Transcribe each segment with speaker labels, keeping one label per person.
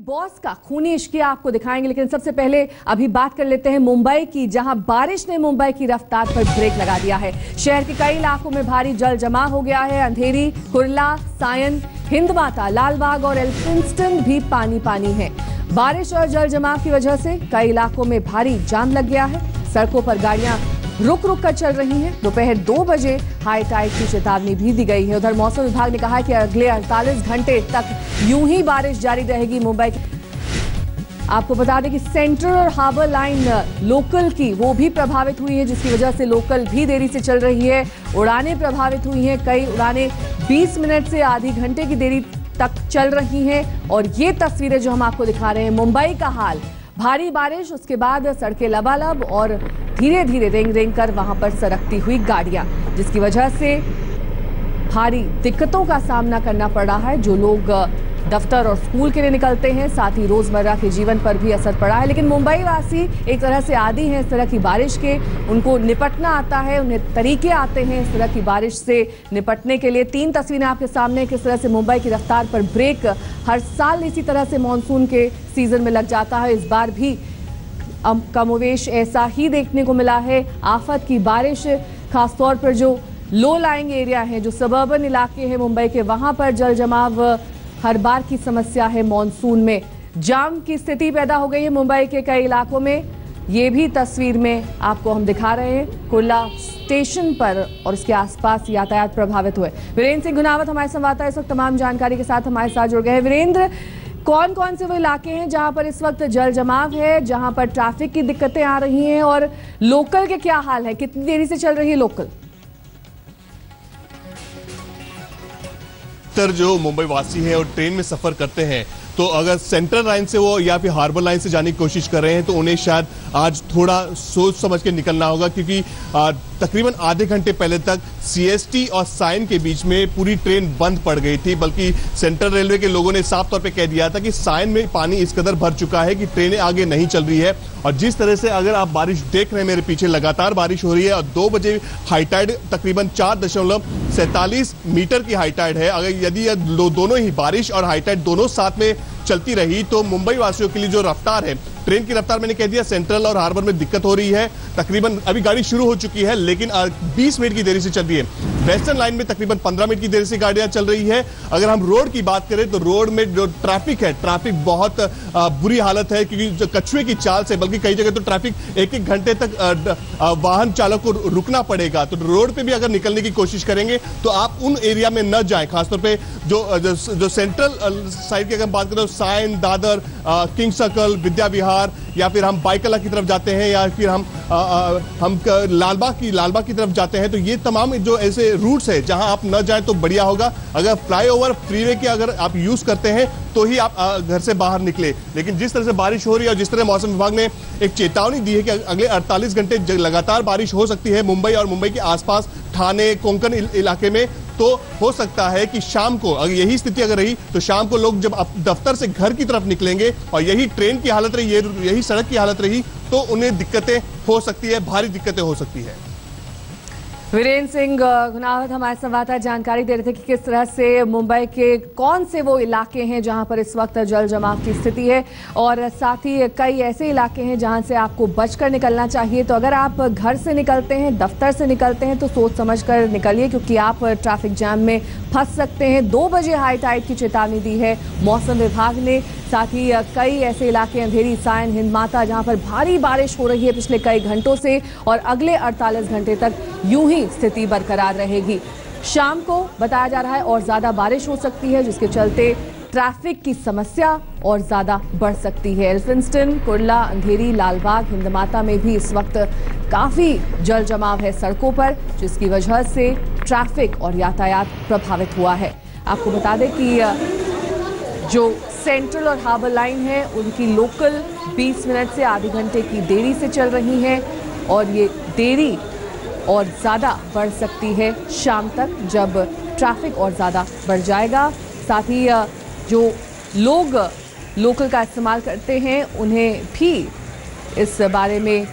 Speaker 1: Boss का खूनी इश्क आपको दिखाएंगे, लेकिन सबसे पहले अभी बात कर लेते हैं मुंबई की, जहां बारिश ने मुंबई की रफ्तार पर ब्रेक लगा दिया है। शहर के कई इलाकों में भारी जल जमाव हो गया है। अंधेरी, कुर्ला, सायन, हिंदमाता, लालबाग और एल्फिंस्टन भी पानी पानी है। बारिश और जल जमाव की वजह से कई इलाकों में भारी जाम लग गया है। सड़कों पर गाड़ियां रुक रुक कर चल रही हैं। दोपहर 2 बजे हाई टाइड की चेतावनी भी दी गई है। उधर मौसम विभाग ने कहा है कि अगले 48 घंटे तक यूं ही बारिश जारी रहेगी मुंबई की। आपको बता दें कि सेंट्रल और हार्बर लाइन लोकल की वो भी प्रभावित हुई है, जिसकी वजह से लोकल भी देरी से चल रही है। उड़ानें प्रभावित हुई हैं। कई उड़ानें 20 मिनट से आधी घंटे की देरी तक चल रही हैं। और ये तस्वीरें जो हम आपको दिखा रहे हैं मुंबई का हाल, भारी बारिश, उसके बाद सड़कें लबालब और धीरे धीरे रेंग रेंग कर वहां पर सरकती हुई गाड़ियां, जिसकी वजह से भारी दिक्कतों का सामना करना पड़ रहा है। जो लोग दफ्तर और स्कूल के लिए निकलते हैं, साथ ही रोजमर्रा के जीवन पर भी असर पड़ा है। लेकिन मुंबई वासी एक तरह से आदी हैं इस तरह की बारिश के। उनको निपटना आता है, उन्हें तरीके आते हैं इस तरह की बारिश से निपटने के लिए। 3 तस्वीरें आपके सामने, किस तरह से मुंबई की रफ्तार पर ब्रेक हर साल इसी तरह से मानसून के सीजन में लग जाता है। इस बार भी कमोवेश ऐसा ही देखने को मिला है। आफत की बारिश, खासतौर पर जो लो लाइंग एरिया है, जो सबर्बन इलाके हैं मुंबई के, वहां पर जल जमाव हर बार की समस्या है। मॉनसून में जाम की स्थिति पैदा हो गई है मुंबई के कई इलाकों में। ये भी तस्वीर में आपको हम दिखा रहे हैं। कुर्ला स्टेशन पर और उसके आसपास यातायात प्रभावित हुए। वीरेंद्र सिंह गुनावत हमारे संवाददाता इस वक्त तमाम जानकारी के साथ हमारे साथ जुड़ गए हैं। वीरेंद्र, कौन कौन से वो इलाके हैं जहां पर इस वक्त जल जमाव है, जहां पर ट्रैफिक की दिक्कतें आ रही हैं, और लोकल के क्या हाल है? कितनी देरी से चल रही है लोकल?
Speaker 2: जो मुंबई वासी हैं और ट्रेन में सफर करते हैं, तो अगर सेंट्रल लाइन से वो या फिर हार्बर लाइन से जाने की कोशिश कर रहे हैं, तो उन्हें शायद आज थोड़ा सोच समझ के निकलना होगा, क्योंकि तकरीबन आधे घंटे पहले तक सीएसटी और साइन के बीच में पूरी ट्रेन बंद पड़ गई थी। बल्कि सेंट्रल रेलवे के लोगों ने साफ तौर पे कह दिया था कि साइन में पानी इस कदर भर चुका है कि ट्रेनें आगे नहीं चल रही है। और जिस तरह से अगर आप बारिश देख रहे हैं मेरे पीछे, लगातार बारिश हो रही है और 2 बजे हाई टाइड तकरीबन 4.47 मीटर की हाई टाइड है। अगर यदि दोनों ही बारिश और हाई टाइड दोनों साथ में चलती रही, तो मुंबई वासियों के लिए जो रफ्तार है, ट्रेन की रफ्तार, मैंने कह दिया सेंट्रल और हार्बर में दिक्कत हो रही है। तकरीबन अभी गाड़ी शुरू हो चुकी है, लेकिन 20 मिनट की देरी से चल रही है। वेस्टर्न लाइन में तकरीबन 15 मिनट की देरी से गाड़ियां चल रही है। अगर हम रोड की बात करें, तो रोड में जो ट्रैफिक है, ट्रैफिक बहुत बुरी हालत है, क्योंकि जो कछुए की चाल से, बल्कि कई जगह तो ट्रैफिक 1-1 घंटे तक वाहन चालक को रुकना पड़ेगा। तो रोड पे भी अगर निकलने की कोशिश करेंगे तो आप उन एरिया में न जाएं। खासतौर पे जो सेंट्रल साइड की अगर बात करें, sign, Dadar, king circle, Vidya Vihar, या फिर हम बाइकला की तरफ जाते हैं, या फिर हम लालबाग की तरफ जाते हैं, तो ये तमाम जो ऐसे रूट्स है जहां आप न जाएं तो बढ़िया होगा। अगर फ्लाईओवर, फ्रीवे के अगर आप यूज करते हैं तो ही आप घर से बाहर निकले। लेकिन जिस तरह से बारिश हो रही है और जिस तरह मौसम विभाग ने एक चेतावनी दी है कि अगले 48 घंटे लगातार बारिश हो सकती है मुंबई और मुंबई के आसपास, ठाणे, कोंकण इलाके में, तो हो सकता है कि शाम को अगर यही स्थिति अगर रही, तो शाम को लोग जब दफ्तर से घर की तरफ निकलेंगे और यही ट्रेन की हालत रही, यही सड़क की हालत रही, तो उन्हें दिक्कतें हो सकती है, भारी दिक्कतें हो सकती है।
Speaker 1: वीरेंद्र सिंह गुनावत हमारे संवाददाता जानकारी दे रहे थे कि किस तरह से मुंबई के कौन से वो इलाके हैं जहां पर इस वक्त जल जमाव की स्थिति है, और साथ ही कई ऐसे इलाके हैं जहां से आपको बचकर निकलना चाहिए। तो अगर आप घर से निकलते हैं, दफ्तर से निकलते हैं, तो सोच समझ कर निकलिए, क्योंकि आप ट्रैफिक जाम में फंस सकते हैं। 2 बजे हाई टाइड की चेतावनी दी है मौसम विभाग ने। साथ ही कई ऐसे इलाके, अंधेरी, सायन, हिंदमाता, जहां पर भारी बारिश हो रही है पिछले कई घंटों से, और अगले 48 घंटे तक यूं ही स्थिति बरकरार रहेगी। शाम को बताया जा रहा है और ज्यादा बारिश हो सकती है, जिसके चलते ट्रैफिक की समस्या और ज्यादा बढ़ सकती है। एल्फिंस्टन, कुर्ला, अंधेरी, लालबाग, हिंदमाता में भी इस वक्त काफी जल जमाव है सड़कों पर, जिसकी वजह से ट्रैफिक और यातायात प्रभावित हुआ है। आपको बता दें कि जो सेंट्रल और हार्बर लाइन है, उनकी लोकल 20 मिनट से आधे घंटे की देरी से चल रही है, और ये देरी और ज़्यादा बढ़ सकती है शाम तक, जब ट्रैफिक और ज़्यादा बढ़ जाएगा। साथ ही जो लोग लोकल का इस्तेमाल करते हैं, उन्हें भी इस बारे में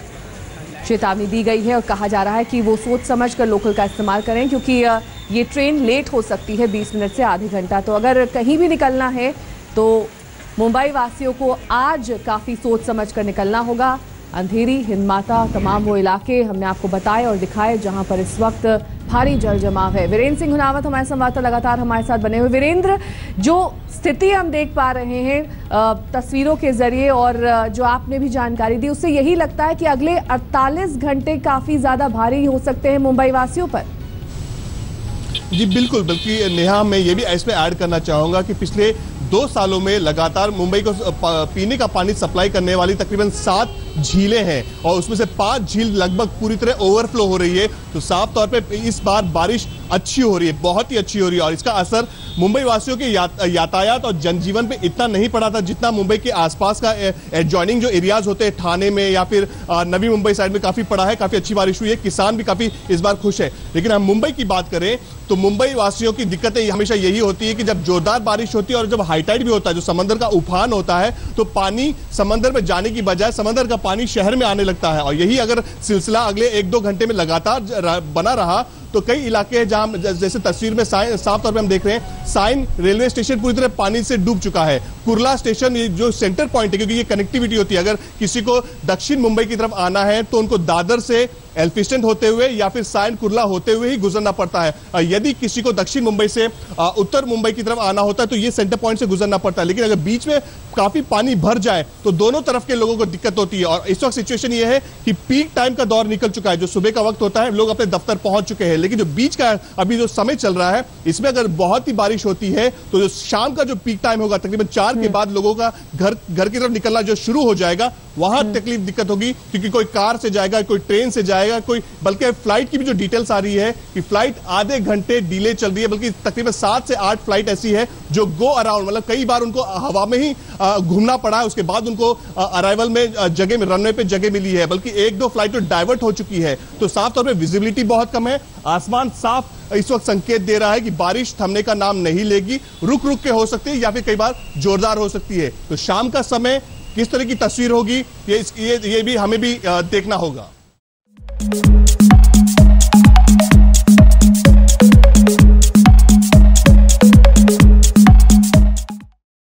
Speaker 1: चेतावनी दी गई है और कहा जा रहा है कि वो सोच समझ कर लोकल का इस्तेमाल करें, क्योंकि ये ट्रेन लेट हो सकती है 20 मिनट से आधे घंटा। तो अगर कहीं भी निकलना है तो मुंबई वासियों को आज काफी सोच समझ कर निकलना होगा। अंधेरी, हिंदमाता, तमाम वो इलाके हमने आपको बताए और दिखाए जहां पर इस वक्त भारी जल जमाव है। वीरेंद्र सिंह हुनावत हमारे संवाददाता लगातार हमारे साथ बने हुए। वीरेंद्र, जो स्थिति हम देख पा रहे हैं तस्वीरों के जरिए और जो आपने भी जानकारी दी, उससे यही लगता है कि अगले 48 घंटे काफी ज्यादा भारी हो सकते हैं मुंबई वासियों पर।
Speaker 2: जी बिल्कुल, बल्कि नेहा मैं ये भी इसमें ऐड करना चाहूंगा कि पिछले 2 सालों में लगातार मुंबई को पीने का पानी सप्लाई करने वाली तकरीबन 7 झीलें हैं और उसमें से 5 झील लगभग पूरी तरह ओवरफ्लो हो रही है। तो साफ तौर पे इस बार बारिश अच्छी हो रही है, बहुत ही अच्छी हो रही है और इसका असर मुंबई वासियों के यातायात और जनजीवन पे इतना नहीं पड़ा था जितना मुंबई के आसपास का एडजॉइनिंग जो एरियाज होते हैं ठाणे में या फिर नवी मुंबई साइड में काफी पड़ा है। काफी अच्छी बारिश हुई है, किसान भी काफी इस बार खुश है। लेकिन हम मुंबई की बात करें तो मुंबई वासियों की दिक्कतें हमेशा यही होती है कि जब जोरदार बारिश होती है और जब हाई टाइड भी होता है, जो समंदर का उफान होता है, तो पानी समंदर में जाने की बजाय समंदर का पानी शहर में आने लगता है। और यही अगर सिलसिला अगले 1-2 घंटे में लगातार बना रहा तो कई इलाके हैं जहां जैसे तस्वीर में साफ तौर पे हम देख रहे हैं, साइन रेलवे स्टेशन पूरी तरह पानी से डूब चुका है। कुर्ला स्टेशन जो सेंटर पॉइंट है, क्योंकि ये कनेक्टिविटी होती है, अगर किसी को दक्षिण मुंबई की तरफ आना है तो उनको दादर से एल्फिस्टन होते हुए या फिर साइन कुर्ला होते हुए ही गुजरना पड़ता है। यदि किसी को दक्षिण मुंबई से उत्तर मुंबई की तरफ आना होता है तो ये सेंटर पॉइंट से गुजरना पड़ता है। लेकिन अगर बीच में काफी पानी भर जाए तो दोनों तरफ के लोगों को दिक्कत होती है। और इस वक्त सिचुएशन ये है कि पीक टाइम का दौर निकल चुका है, जो सुबह का वक्त होता है, लोग अपने दफ्तर पहुंच चुके हैं। लेकिन जो बीच का अभी जो समय चल रहा है, इसमें अगर बहुत ही बारिश होती है तो जो शाम का जो पीक टाइम होगा, तकरीबन 4 के बाद लोगों का घर की तरफ निकलना जो शुरू हो जाएगा, वहां तकलीफ दिक्कत होगी। क्योंकि कोई कार से जाएगा, कोई ट्रेन से जाएगा, कोई बल्कि फ्लाइट की भी जो डिटेल्स आ रही है कि फ्लाइट आधे घंटे डिले चल रही है, बल्कि तकरीबन 7 से 8 फ्लाइट ऐसी है जो गो अराउंड, मतलब कई बार उनको हवा में ही घूमना पड़ा है, उसके बाद उनको अराइवल में जगह में रनवे पे जगह मिली है, बल्कि 1-2 फ्लाइट तो डाइवर्ट हो चुकी है। तो साफ तौर पे विजिबिलिटी बहुत कम है, आसमान साफ इस वक्त संकेत दे रहा है कि बारिश थमने का नाम नहीं लेगी, रुक रुक के हो सकती है या फिर कई बार जोरदार हो सकती है। तो शाम का समय किस तरह की तस्वीर होगी ये भी हमें भी देखना होगा।